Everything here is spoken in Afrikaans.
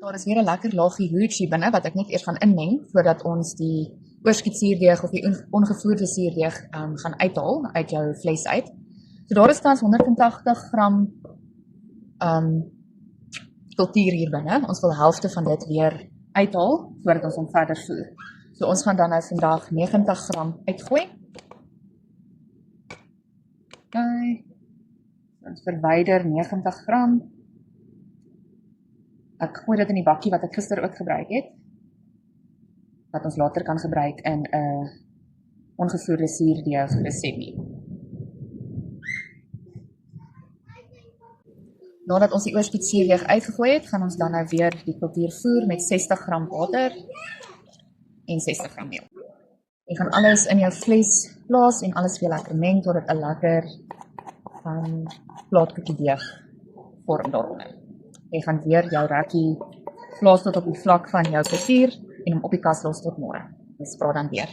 Daar is weer 'n lekker laagie hooch hier binne wat ek net eers gaan inmeng voordat ons die oorskietsuurdeeg of die ongevoerde suurdeeg gaan uithaal uit jou vleis uit. So daar is tans 180 gram kultuur hier binne. Ons wil helfte van dit weer uithaal voordat ons hom verder voer. So ons gaan dan nou vandag 90 gram uitgooi. Okay. Ons verwyder 90 gram. Ek gooi dit in die bakkie wat ek gister ook gebruik het, wat ons later kan gebruik in 'n ongevoerde suurdeeg resepie. Nadat ons die oorskiet suurdeeg uitgegooi het, gaan ons dan nou weer die kultuur voer met 60 gram water en 60 gram meel. Jy gaan alles in jou vleis plaas en alles weer lekker meng totdat 'n lekker plaatkoekiedeeg vorm daaronder. Jy gaan weer jou rekkie plaas tot op die vlak van jou kultuur en hom op die kas los tot môre. Ons praat dan weer.